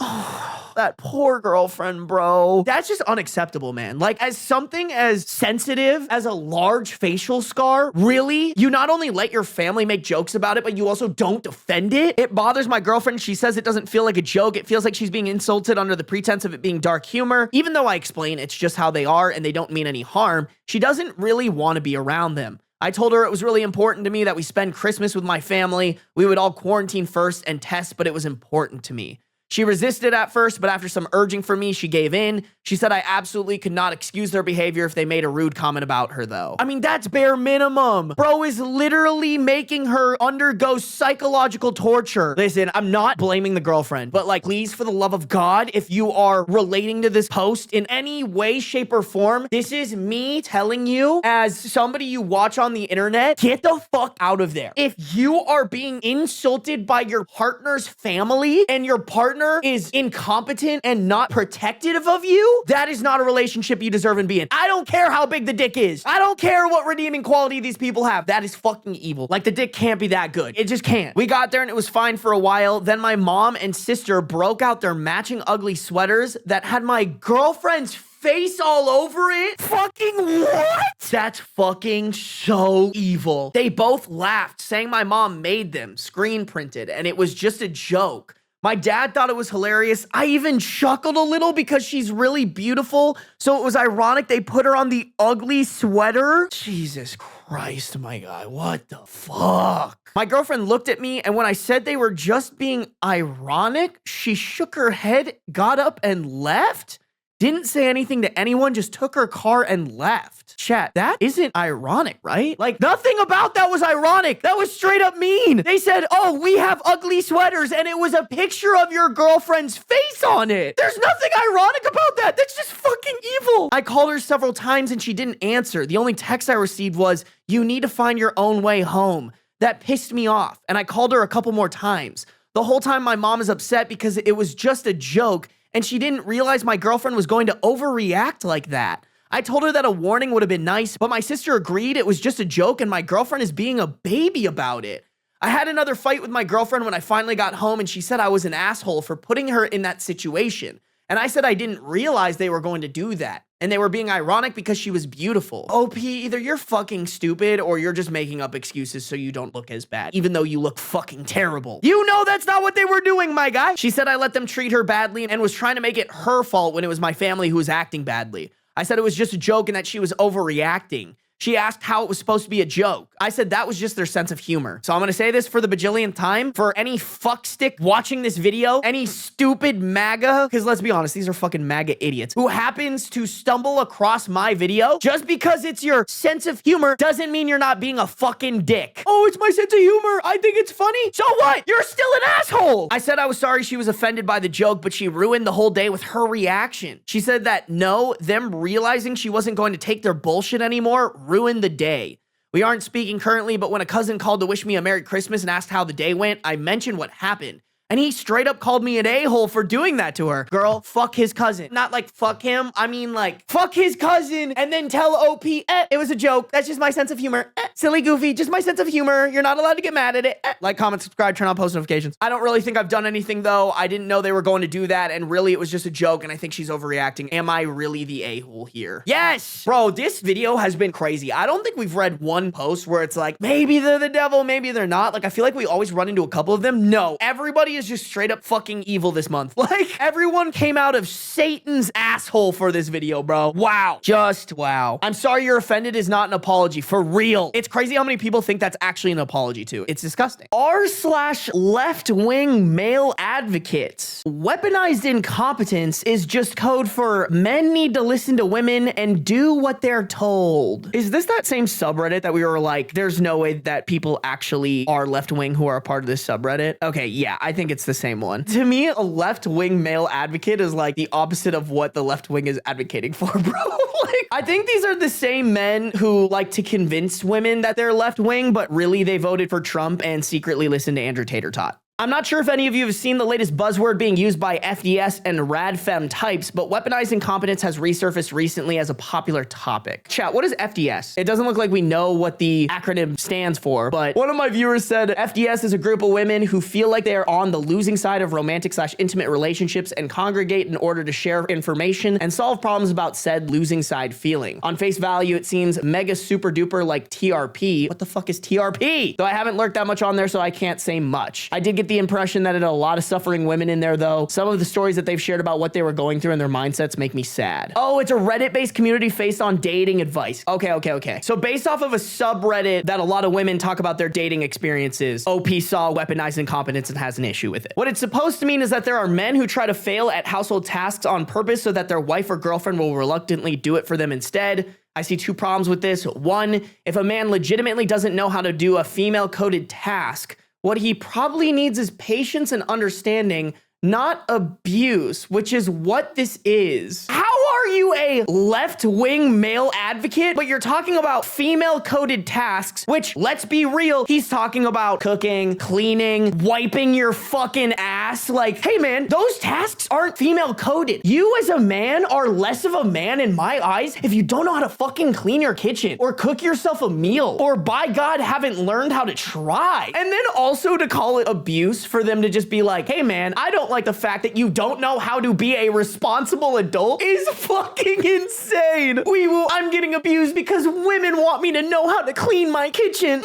That poor girlfriend, bro. That's just unacceptable, man. Like, as something as sensitive as a large facial scar, really? You not only let your family make jokes about it, but you also don't defend it? It bothers my girlfriend. She says it doesn't feel like a joke. It feels like she's being insulted under the pretense of it being dark humor. Even though I explain it's just how they are and they don't mean any harm, she doesn't really want to be around them. I told her it was really important to me that we spend Christmas with my family. We would all quarantine first and test, but it was important to me. She resisted at first, but after some urging from me, she gave in. She said I absolutely could not excuse their behavior if they made a rude comment about her, though. I mean, that's bare minimum. Bro is literally making her undergo psychological torture. Listen, I'm not blaming the girlfriend, but like, please, for the love of God, if you are relating to this post in any way, shape, or form, this is me telling you, as somebody you watch on the internet, get the fuck out of there. If you are being insulted by your partner's family and your partner is incompetent and not protective of you, that is not a relationship you deserve to be in. I don't care how big the dick is. I don't care what redeeming quality these people have. That is fucking evil. Like, the dick can't be that good. It just can't. We got there and it was fine for a while. Then my mom and sister broke out their matching ugly sweaters that had my girlfriend's face all over it. Fucking what? That's fucking so evil. They both laughed, saying my mom made them, screen printed, and it was just a joke. My dad thought it was hilarious. I even chuckled a little because she's really beautiful. So it was ironic they put her on the ugly sweater. Jesus Christ, my guy. What the fuck? My girlfriend looked at me, and when I said they were just being ironic, she shook her head, got up, and left. Didn't say anything to anyone, just took her car and left. Chat, that isn't ironic, right? Like, nothing about that was ironic. That was straight up mean. They said, oh, we have ugly sweaters, and it was a picture of your girlfriend's face on it. There's nothing ironic about that. That's just fucking evil. I called her several times, and she didn't answer. The only text I received was, you need to find your own way home. That pissed me off, and I called her a couple more times. The whole time my mom is upset because it was just a joke, and she didn't realize my girlfriend was going to overreact like that. I told her that a warning would have been nice, but my sister agreed it was just a joke and my girlfriend is being a baby about it. I had another fight with my girlfriend when I finally got home and she said I was an asshole for putting her in that situation. And I said I didn't realize they were going to do that. And they were being ironic because she was beautiful. OP, either you're fucking stupid or you're just making up excuses so you don't look as bad, even though you look fucking terrible. You know that's not what they were doing, my guy. She said I let them treat her badly and was trying to make it her fault when it was my family who was acting badly. I said it was just a joke and that she was overreacting. She asked how it was supposed to be a joke. I said that was just their sense of humor. So I'm gonna say this for the bajillionth time. For any fuckstick watching this video, any stupid MAGA, because let's be honest, these are fucking MAGA idiots, who happens to stumble across my video, just because it's your sense of humor doesn't mean you're not being a fucking dick. Oh, it's my sense of humor. I think it's funny. So what? You're still an asshole. I said I was sorry she was offended by the joke, but she ruined the whole day with her reaction. She said that no, them realizing she wasn't going to take their bullshit anymore ruined the day. We aren't speaking currently, but when a cousin called to wish me a Merry Christmas and asked how the day went, I mentioned what happened. And he straight up called me an a-hole for doing that to her. Girl, fuck his cousin. Not like fuck him. I mean like fuck his cousin and then tell OP, it was a joke. That's just my sense of humor. Silly goofy, just my sense of humor. You're not allowed to get mad at it. Like, comment, subscribe, turn on post notifications. I don't really think I've done anything though. I didn't know they were going to do that. And really it was just a joke. And I think she's overreacting. Am I really the a-hole here? Yes. Bro, this video has been crazy. I don't think we've read one post where it's like, maybe they're the devil, maybe they're not. Like, I feel like we always run into a couple of them. No, everybody is just straight up fucking evil this month. Like, everyone came out of Satan's asshole for this video, bro. Wow. Just wow. I'm sorry you're offended is not an apology. For real. It's crazy how many people think that's actually an apology too. It's disgusting. r/left-wing male advocates. Weaponized incompetence is just code for men need to listen to women and do what they're told. Is this that same subreddit that we were like, there's no way that people actually are left-wing who are a part of this subreddit? Okay, yeah, I think it's the same one. To me, a left-wing male advocate is like the opposite of what the left wing is advocating for, bro. Like, I think these are the same men who like to convince women that they're left wing, but really they voted for Trump and secretly listened to Andrew Tater Tot. I'm not sure if any of you have seen the latest buzzword being used by FDS and radfem types, but weaponized incompetence has resurfaced recently as a popular topic. Chat, what is FDS? It doesn't look like we know what the acronym stands for, but one of my viewers said FDS is a group of women who feel like they are on the losing side of romantic/intimate relationships and congregate in order to share information and solve problems about said losing side feeling. On face value, it seems mega super duper like TRP. What the fuck is TRP? Though I haven't lurked that much on there, so I can't say much. I did get the impression that it had a lot of suffering women in there, though. Some of the stories that they've shared about what they were going through and their mindsets make me sad. Oh, it's a Reddit-based community based on dating advice. Okay. So based off of a subreddit that a lot of women talk about their dating experiences, OP saw weaponized incompetence and has an issue with it. What it's supposed to mean is that there are men who try to fail at household tasks on purpose so that their wife or girlfriend will reluctantly do it for them instead. I see two problems with this. One, if a man legitimately doesn't know how to do a female-coded task, what he probably needs is patience and understanding, not abuse, which is what this is. How are you a left-wing male advocate, but you're talking about female-coded tasks, which, let's be real, he's talking about cooking, cleaning, wiping your fucking ass. Like, hey man, those tasks aren't female-coded. You as a man are less of a man in my eyes if you don't know how to fucking clean your kitchen or cook yourself a meal or, by God, haven't learned how to try. And then also to call it abuse for them to just be like, hey man, I don't like the fact that you don't know how to be a responsible adult is fucking insane. I'm getting abused because women want me to know how to clean my kitchen.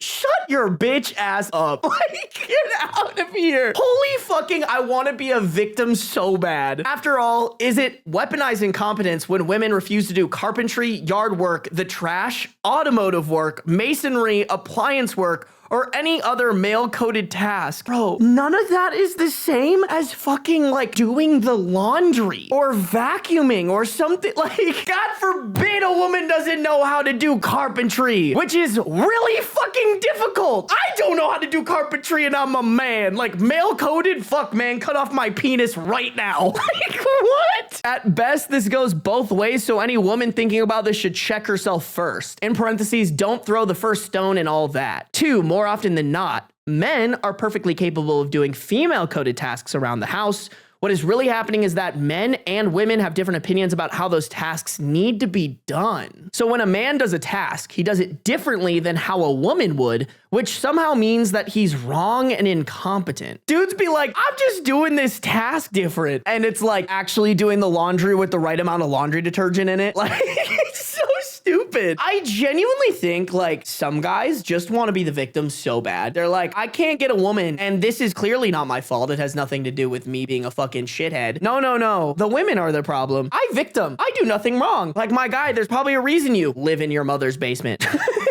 Shut your bitch ass up. Like, get out of here. Holy fucking, I want to be a victim so bad. After all, is it weaponized incompetence when women refuse to do carpentry, yard work, the trash, automotive work, masonry, appliance work, or any other male-coded task? Bro, none of that is the same as fucking like doing the laundry or vacuuming or something. Like, God forbid a woman doesn't know how to do carpentry, which is really fucking difficult. I don't know how to do carpentry and I'm a man. Like, male-coded? Fuck, man, cut off my penis right now. Like, what? At best, this goes both ways, so any woman thinking about this should check herself first. In parentheses, don't throw the first stone and all that. 2, more often than not, men are perfectly capable of doing female-coded tasks around the house. What is really happening is that men and women have different opinions about how those tasks need to be done. So when a man does a task, he does it differently than how a woman would, which somehow means that he's wrong and incompetent. Dudes be like, I'm just doing this task different. And it's like actually doing the laundry with the right amount of laundry detergent in it. Like, it's so stupid. I genuinely think like some guys just want to be the victim so bad. They're like, I can't get a woman and this is clearly not my fault. It has nothing to do with me being a fucking shithead. No. The women are the problem. I victim. I do nothing wrong. Like, my guy, there's probably a reason you live in your mother's basement.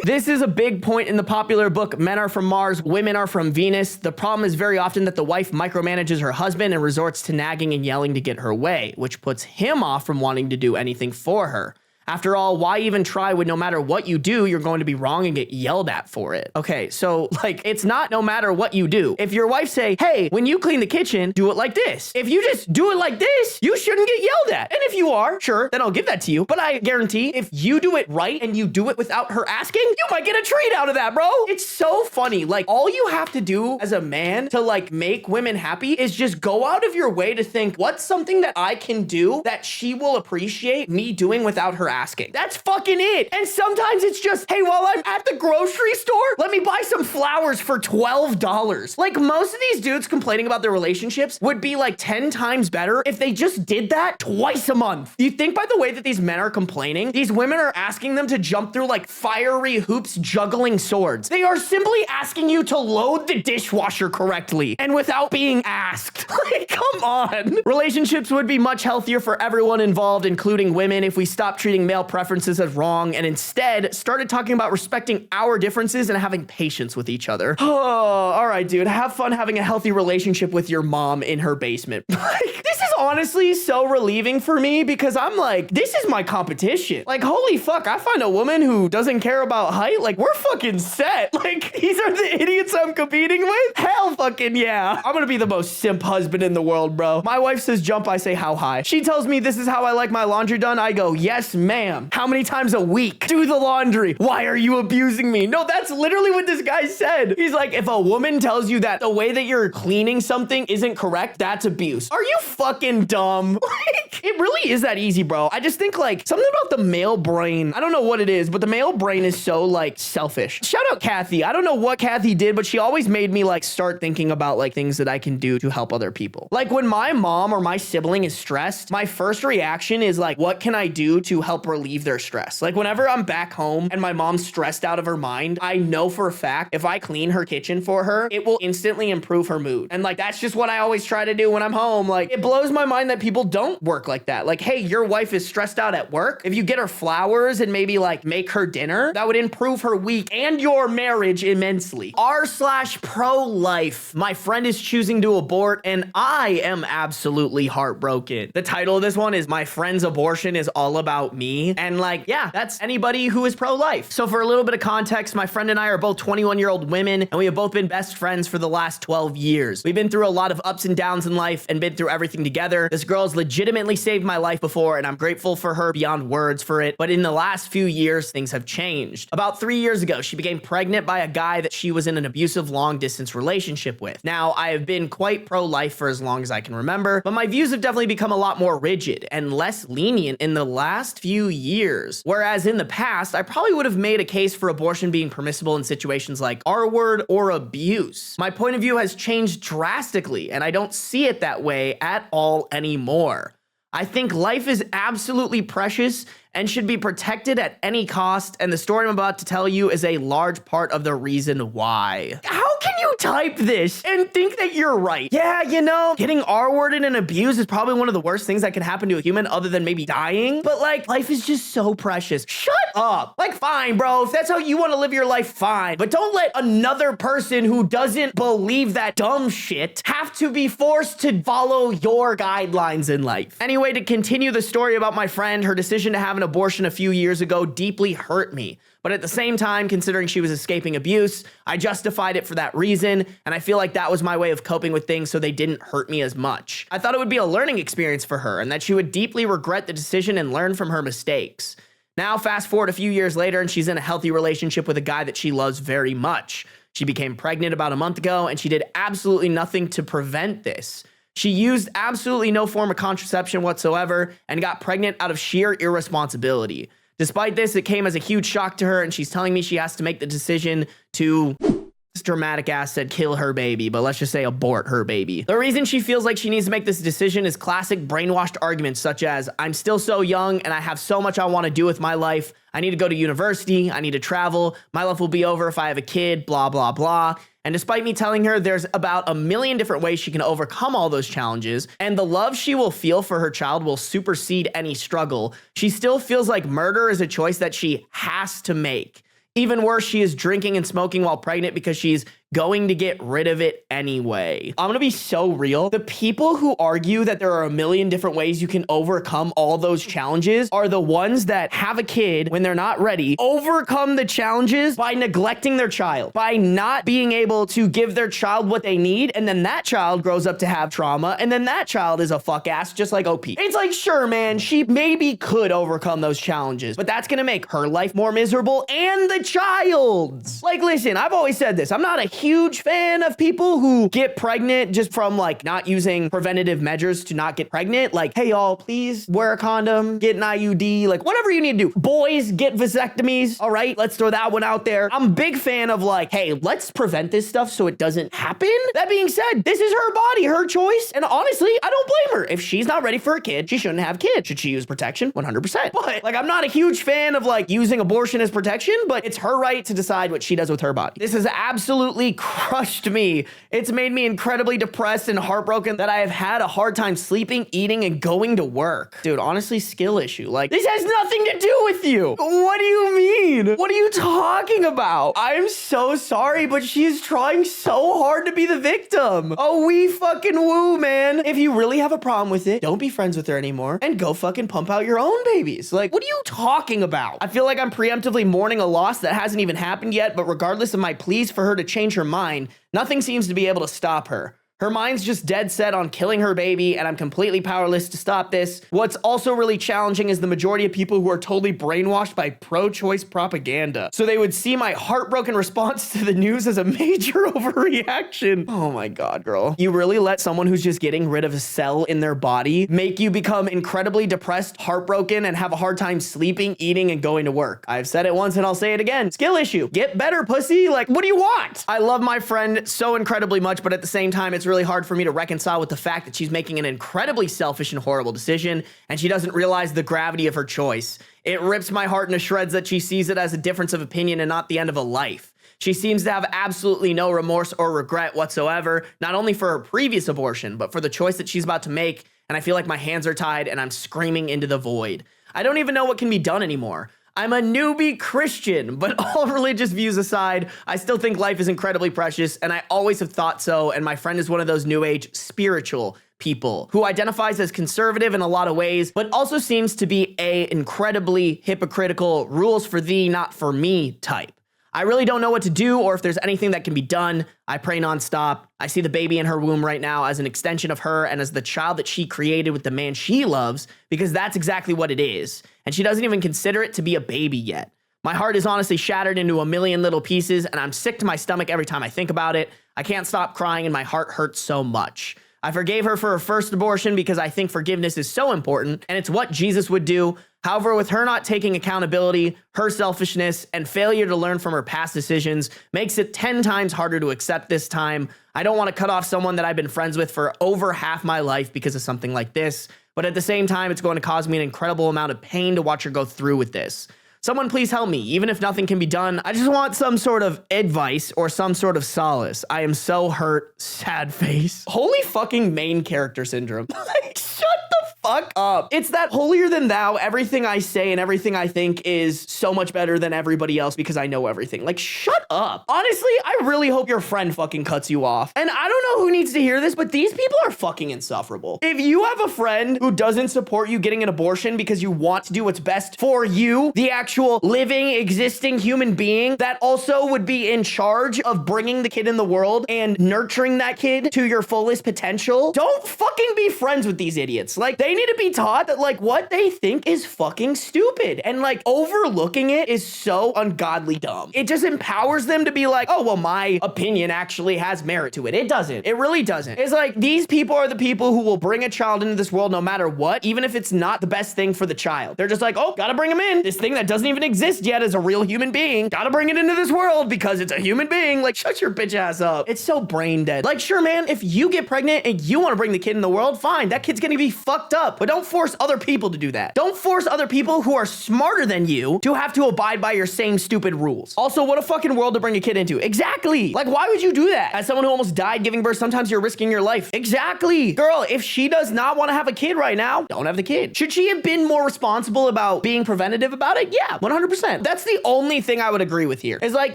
This is a big point in the popular book, Men Are From Mars, Women Are From Venus. The problem is very often that the wife micromanages her husband and resorts to nagging and yelling to get her way, which puts him off from wanting to do anything for her. After all, why even try when no matter what you do, you're going to be wrong and get yelled at for it? Okay, so like, it's not no matter what you do. If your wife say, hey, when you clean the kitchen, do it like this. If you just do it like this, you shouldn't get yelled at. And if you are, sure, then I'll give that to you. But I guarantee if you do it right and you do it without her asking, you might get a treat out of that, bro. It's so funny. Like, all you have to do as a man to like make women happy is just go out of your way to think, what's something that I can do that she will appreciate me doing without her asking? That's fucking it. And sometimes it's just, hey, while I'm at the grocery store, let me buy some flowers for $12. Like, most of these dudes complaining about their relationships would be like 10 times better if they just did that twice a month. You think by the way that these men are complaining, these women are asking them to jump through like fiery hoops juggling swords. They are simply asking you to load the dishwasher correctly and without being asked. Like, come on. Relationships would be much healthier for everyone involved, including women, if we stopped treating male preferences as wrong and instead started talking about respecting our differences and having patience with each other. Oh, all right, dude. Have fun having a healthy relationship with your mom in her basement. Like, this is honestly so relieving for me because I'm like, this is my competition. Like, holy fuck, I find a woman who doesn't care about height. Like, we're fucking set. Like, these are the idiots I'm competing with? Hell fucking yeah. I'm gonna be the most simp husband in the world, bro. My wife says jump, I say how high. She tells me this is how I like my laundry done. I go, yes, ma'am. How many times a week? Do the laundry. Why are you abusing me? No, that's literally what this guy said. He's like, if a woman tells you that the way that you're cleaning something isn't correct, that's abuse. Are you fucking dumb? Like, it really is that easy, bro. I just think like something about the male brain. I don't know what it is, but the male brain is so like selfish. Shout out Kathy. I don't know what Kathy did, but she always made me like start thinking about like things that I can do to help other people. Like when my mom or my sibling is stressed, my first reaction is like, what can I do to help relieve their stress? Like whenever I'm back home and my mom's stressed out of her mind, I know for a fact if I clean her kitchen for her, it will instantly improve her mood. And like, that's just what I always try to do when I'm home. Like it blows my mind that people don't work like that. Like, hey, your wife is stressed out at work. If you get her flowers and maybe like make her dinner, that would improve her week and your marriage immensely. R/pro-life. My friend is choosing to abort and I am absolutely heartbroken. The title of this one is My Friend's Abortion is All About Me. And like, yeah, that's anybody who is pro-life. So for a little bit of context, my friend and I are both 21-year-old women and we have both been best friends for the last 12 years. We've been through a lot of ups and downs in life and been through everything together. This girl's legitimately saved my life before and I'm grateful for her beyond words for it. But in the last few years, things have changed. About 3 years ago, she became pregnant by a guy that she was in an abusive long-distance relationship with. Now, I have been quite pro-life for as long as I can remember, but my views have definitely become a lot more rigid and less lenient in the last few years. Whereas in the past, I probably would have made a case for abortion being permissible in situations like R-word or abuse. My point of view has changed drastically, and I don't see it that way at all anymore. I think life is absolutely precious and should be protected at any cost, and the story I'm about to tell you is a large part of the reason why. How can you type this and think that you're right? Yeah, you know, getting R-worded and abused is probably one of the worst things that can happen to a human other than maybe dying, but like, life is just so precious. Shut up. Like, fine, bro, if that's how you want to live your life, fine, but don't let another person who doesn't believe that dumb shit have to be forced to follow your guidelines in life. Anyway, to continue the story about my friend, her decision to have an abortion a few years ago deeply hurt me. But at the same time, considering she was escaping abuse, I justified it for that reason, and I feel like that was my way of coping with things so they didn't hurt me as much. I thought it would be a learning experience for her, and that she would deeply regret the decision and learn from her mistakes. Now, fast forward a few years later, and she's in a healthy relationship with a guy that she loves very much. She became pregnant about a month ago, and she did absolutely nothing to prevent this. She used absolutely no form of contraception whatsoever and got pregnant out of sheer irresponsibility. Despite this, it came as a huge shock to her, and she's telling me she has to make the decision to, this dramatic ass said kill her baby, but let's just say abort her baby. The reason she feels like she needs to make this decision is classic brainwashed arguments such as, I'm still so young and I have so much I want to do with my life. I need to go to university. I need to travel. My life will be over if I have a kid, blah, blah, blah. And despite me telling her there's about a million different ways she can overcome all those challenges, and the love she will feel for her child will supersede any struggle, she still feels like murder is a choice that she has to make. Even worse, she is drinking and smoking while pregnant because she's going to get rid of it anyway. I'm gonna be so real. The people who argue that there are a million different ways you can overcome all those challenges are the ones that have a kid when they're not ready, overcome the challenges by neglecting their child, by not being able to give their child what they need, and then that child grows up to have trauma, and then that child is a fuck ass just like OP. It's like, sure, man, she maybe could overcome those challenges, but that's gonna make her life more miserable and the child's. Like, listen, I've always said this. I'm not a huge fan of people who get pregnant just from like not using preventative measures to not get pregnant. Like, hey y'all, please wear a condom, get an IUD, like whatever you need to do. Boys get vasectomies. All right, let's throw that one out there. I'm a big fan of like, hey, let's prevent this stuff so it doesn't happen. That being said, this is her body, her choice. And honestly, I don't blame her. If she's not ready for a kid, she shouldn't have kids. Should she use protection? 100%. But like, I'm not a huge fan of like using abortion as protection, but it's her right to decide what she does with her body. This is absolutely absolutely crushed me. It's made me incredibly depressed and heartbroken that I have had a hard time sleeping, eating, and going to work. Dude, honestly, skill issue. Like, this has nothing to do with you. What do you mean? What are you talking about? I'm so sorry, but she's trying so hard to be the victim. Oh, we fucking woo, man. If you really have a problem with it, don't be friends with her anymore and go fucking pump out your own babies. Like, what are you talking about? I feel like I'm preemptively mourning a loss that hasn't even happened yet, but regardless of my pleas for her to change her mind, nothing seems to be able to stop her. Her mind's just dead set on killing her baby, and I'm completely powerless to stop this. What's also really challenging is the majority of people who are totally brainwashed by pro-choice propaganda. So they would see my heartbroken response to the news as a major overreaction. Oh my God, girl. You really let someone who's just getting rid of a cell in their body make you become incredibly depressed, heartbroken, and have a hard time sleeping, eating, and going to work. I've said it once and I'll say it again. Skill issue. Get better, pussy. Like, what do you want? I love my friend so incredibly much, but at the same time, it's really hard for me to reconcile with the fact that she's making an incredibly selfish and horrible decision, and she doesn't realize the gravity of her choice. It rips my heart into shreds that she sees it as a difference of opinion and not the end of a life. She seems to have absolutely no remorse or regret whatsoever, not only for her previous abortion, but for the choice that she's about to make, and I feel like my hands are tied and I'm screaming into the void. I don't even know what can be done anymore. I'm a newbie Christian, but all religious views aside, I still think life is incredibly precious, and I always have thought so, and my friend is one of those new age spiritual people who identifies as conservative in a lot of ways, but also seems to be a incredibly hypocritical rules for thee, not for me type. I really don't know what to do or if there's anything that can be done. I pray nonstop. I see the baby in her womb right now as an extension of her and as the child that she created with the man she loves, because that's exactly what it is. And she doesn't even consider it to be a baby yet. My heart is honestly shattered into a million little pieces, and I'm sick to my stomach every time I think about it. I can't stop crying and my heart hurts so much. I forgave her for her first abortion because I think forgiveness is so important, and it's what Jesus would do. However, with her not taking accountability, her selfishness, and failure to learn from her past decisions makes it 10 times harder to accept this time. I don't want to cut off someone that I've been friends with for over half my life because of something like this, but at the same time, it's going to cause me an incredible amount of pain to watch her go through with this. Someone please help me. Even if nothing can be done, I just want some sort of advice or some sort of solace. I am so hurt. Sad face. Holy fucking main character syndrome. Like, shut the fuck up. It's that holier than thou, everything I say and everything I think is so much better than everybody else because I know everything. Like, shut up. Honestly, I really hope your friend fucking cuts you off. And I don't know who needs to hear this, but these people are fucking insufferable. If you have a friend who doesn't support you getting an abortion because you want to do what's best for you, the actual living, existing human being that also would be in charge of bringing the kid in the world and nurturing that kid to your fullest potential, don't fucking be friends with these idiots. Like, they need to be taught that, like, what they think is fucking stupid, and like overlooking it is so ungodly dumb. It just empowers them to be like, oh, well, my opinion actually has merit to it. It doesn't. It really doesn't. It's like, these people are the people who will bring a child into this world no matter what, even if it's not the best thing for the child. They're just like, oh, gotta bring him in. This thing that doesn't even exist yet as a real human being, gotta bring it into this world because it's a human being. Like, shut your bitch ass up. It's so brain dead. Like, sure, man, if you get pregnant and you want to bring the kid in the world, fine, that kid's gonna be fucked up, but don't force other people to do that. Don't force other people who are smarter than you to have to abide by your same stupid rules. Also, what a fucking world to bring a kid into. Exactly. Like, why would you do that? As someone who almost died giving birth, sometimes you're risking your life. Exactly. Girl, if she does not want to have a kid right now, don't have the kid. Should she have been more responsible about being preventative about it? Yeah, 100%. That's the only thing I would agree with here. Is like,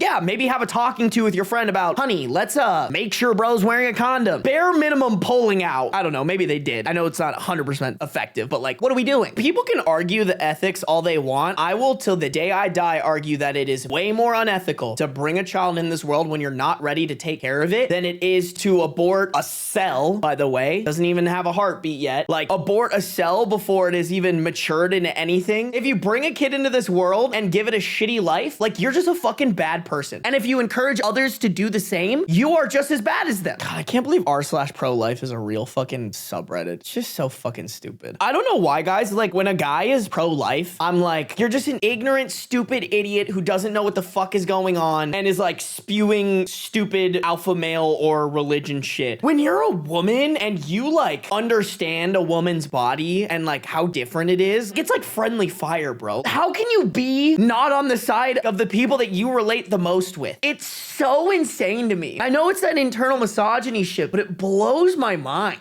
yeah, maybe have a talking to with your friend about, honey, let's make sure bro's wearing a condom. Bare minimum pulling out. I don't know, maybe they did. I know it's not 100% effective, but like, what are we doing? People can argue the ethics all they want. I will, till the day I die, argue that it is way more unethical to bring a child in this world when you're not ready to take care of it than it is to abort a cell, by the way. Doesn't even have a heartbeat yet. Like, abort a cell before it is even matured into anything. If you bring a kid into this world and give it a shitty life, like, you're just a fucking bad person. And if you encourage others to do the same, you are just as bad as them. God, I can't believe r/pro-life is a real fucking subreddit. It's just so fucking stupid. stupid. I don't know why, guys. Like, when a guy is pro-life, I'm like, you're just an ignorant, stupid idiot who doesn't know what the fuck is going on and is like spewing stupid alpha male or religion shit. When you're a woman and you like understand a woman's body and like how different it is, it's like friendly fire, bro. How can you be not on the side of the people that you relate the most with? It's so insane to me. I know it's that internal misogyny shit, but it blows my mind.